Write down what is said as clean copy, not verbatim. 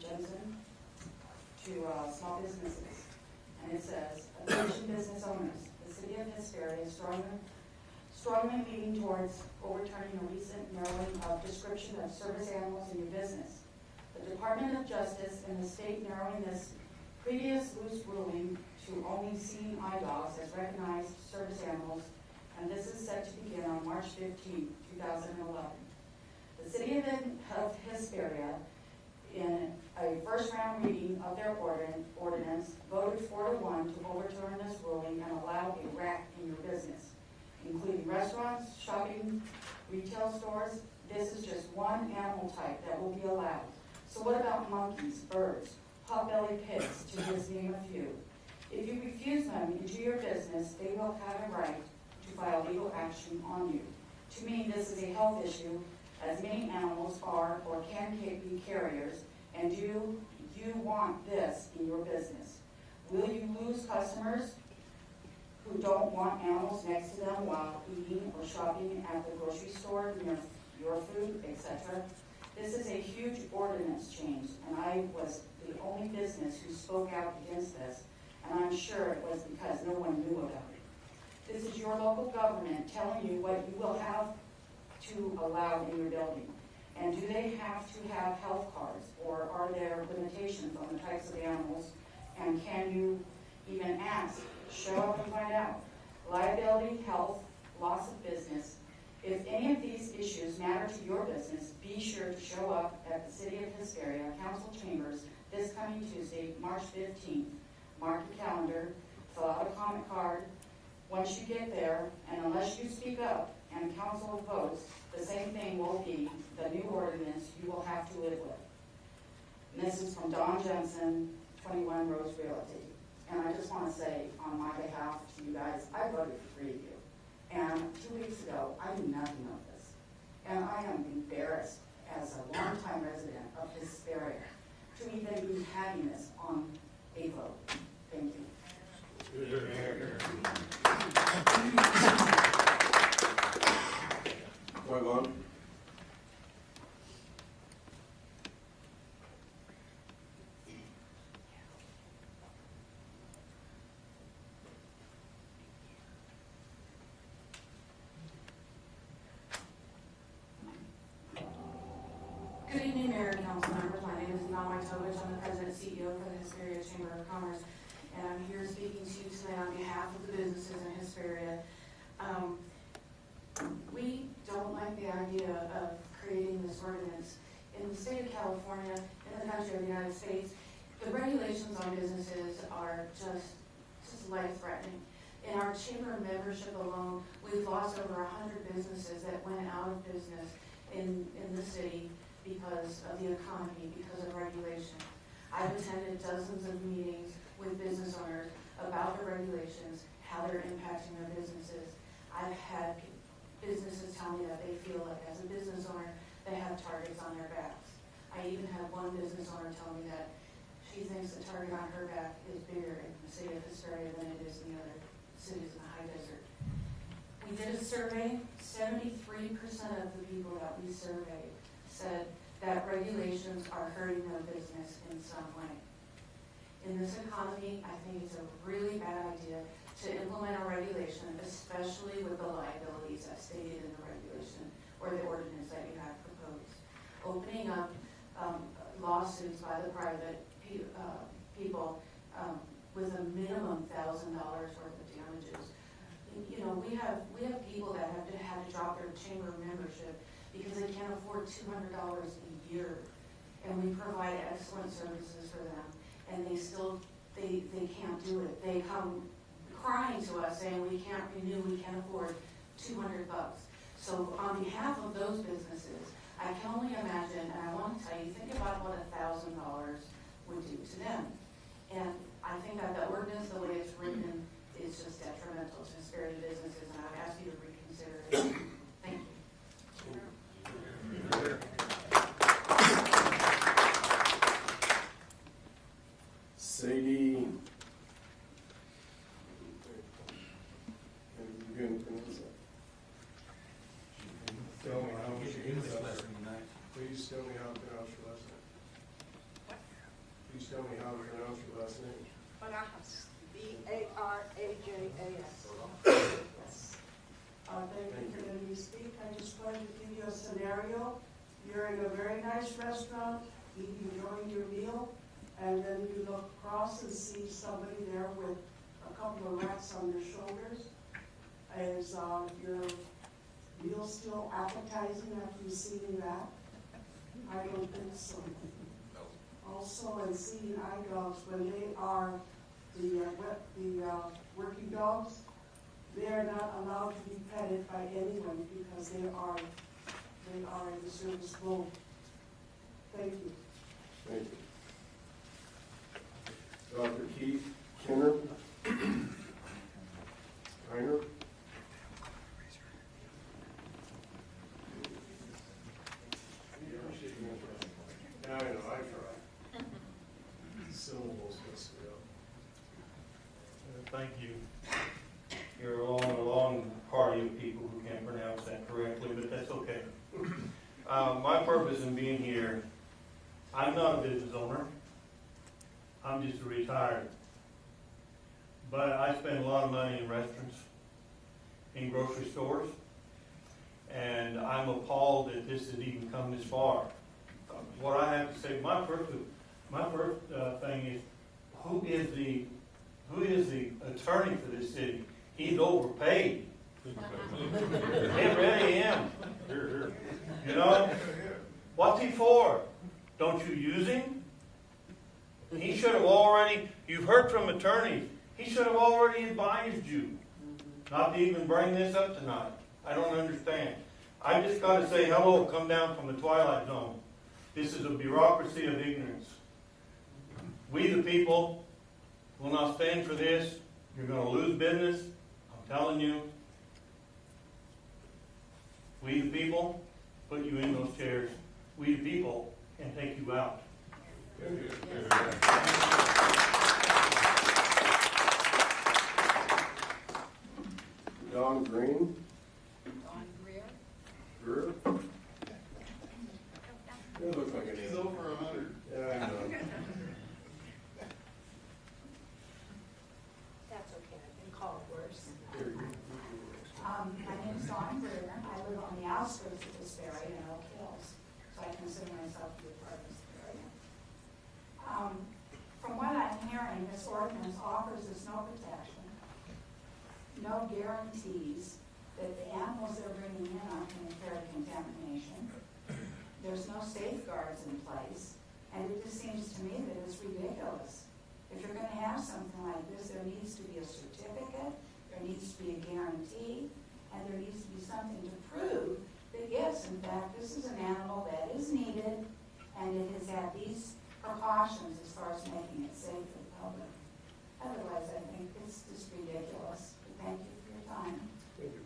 Jensen to small businesses. And it says, attention business owners, the city of Hesperia is strongly leaning towards overturning a recent narrowing of description of service animals in your business. The Department of Justice and the state narrowing this previous loose ruling to only seeing eye dogs as recognized service animals, and this is set to begin on March 15, 2011. The city of Hesperia, in a first-round reading of their ordinance, voted 4-1 to overturn this ruling and allow a rack in your business, including restaurants, shopping, retail stores. This is just one animal type that will be allowed. So what about monkeys, birds, pot-bellied pigs, to just name a few? If you refuse them into your business, they will have a right to file legal action on you. To me, this is a health issue, as many animals are or can be carriers, and do you want this in your business? Will you lose customers who don't want animals next to them while eating or shopping at the grocery store near your food, etc.? This is a huge ordinance change, and I was the only business who spoke out against this, and I'm sure it was because no one knew about it. This is your local government telling you what you will have to allow in your building. And do they have to have health cards, or are there limitations on the types of animals? And can you even ask, show up and find out? Liability, health, loss of business. If any of these issues matter to your business, be sure to show up at the City of Hesperia Council Chambers this coming Tuesday, March 15th. Mark your calendar, fill out a comment card. Once you get there, and unless you speak up and council votes, the same thing will be the new ordinance you will have to live with. And this is from Don Jensen, 21 Rose Realty. And I just want to say, on my behalf to you guys, I voted for 3 of you. And 2 weeks ago, I knew nothing of this. And I am embarrassed as a longtime resident of Hesperia to even be having this on a vote. Thank you. Point one. Good evening, Mayor and Council members. My name is Nalai Tovich. I'm the President and CEO for the Hesperia Chamber of Commerce, and I'm here speaking to you tonight on behalf of the businesses in Hesperia. We don't like the idea of creating this ordinance. In the state of California, in the country of the United States, the regulations on businesses are just life-threatening. In our chamber membership alone, we've lost over 100 businesses that went out of business in the city because of the economy, because of regulation. I've attended dozens of meetings with business owners about the regulations, how they're impacting their businesses. I've had businesses tell me that they feel like as a business owner, they have targets on their backs. I even had one business owner tell me that she thinks the target on her back is bigger in the city of Hesperia than it is in the other cities in the high desert. We did a survey. 73% of the people that we surveyed said that regulations are hurting their business in some way. In this economy, I think it's a really bad idea to implement a regulation, especially with the liabilities as stated in the regulation or the ordinance that you have proposed. Opening up lawsuits by the private people with a minimum $1,000 worth of damages. You know, we have people that have had to drop their chamber membership because they can't afford $200 a year, and we provide excellent services for them, and they still they can't do it. They come crying to us saying we can't renew, we can't afford $200. So on behalf of those businesses, I can only imagine, and I want to tell you, think about what $1,000 would do to them. And I think that the ordinance, the way it's written, is just detrimental to Hesperia businesses, and I would ask you to reconsider it. Thank you. Sadie. You can pronounce that. Tell me how she is. Please tell me how to pronounce your last name. just tell me how to pronounce your last name. Barajas. B-A-R-A-J-A-S. Thank you for letting me speak. I just wanted to give you a scenario. You're in a very nice restaurant, enjoying your meal, and then you look across and see somebody there with a couple of rats on their shoulders. Is your meal still appetizing after you've seen that? I don't think so. Also, in seeing eye dogs, when they are the working dogs, they are not allowed to be petted by anyone because they are in the service mode. Thank you. Thank you. Dr. Keith Kinner. Reiner. I know, I try. Syllables mess me up. Thank you. You're a long party of people who can't pronounce that correctly, but that's okay. My purpose in being here, I'm not a business owner. I'm just a retired. But I spend a lot of money in restaurants, in grocery stores, and I'm appalled that this has even come this far. What I have to say, my first thing is, who is the attorney for this city? He's overpaid. It really am. You know? What's he for? Don't you use him? He should have already, you've heard from attorneys, he should have already advised you not to even bring this up tonight. I don't understand. I just got to say hello, come down from the twilight zone. This is a bureaucracy of ignorance. We the people will not stand for this. You're going to lose business. I'm telling you. We the people put you in those chairs. We the people can take you out. Don Green. Don Greer. Greer. It looks like He's over 100. Yeah, I know. That's okay, I've been called worse. My name is Dawn Bruner. I live on the outskirts of Hesperia in Oak Hills, so I consider myself to be a part of Hesperia. From what I'm hearing, this ordinance offers us no protection, no guarantees that the animals they're bringing in aren't going to carry contamination. There's no safeguards in place, and it just seems to me that it's ridiculous. If you're going to have something like this, there needs to be a certificate, there needs to be a guarantee, and there needs to be something to prove that yes, in fact, this is an animal that is needed, and it has had these precautions as far as making it safe for the public. Otherwise, I think it's just ridiculous. But thank you for your time. Thank you.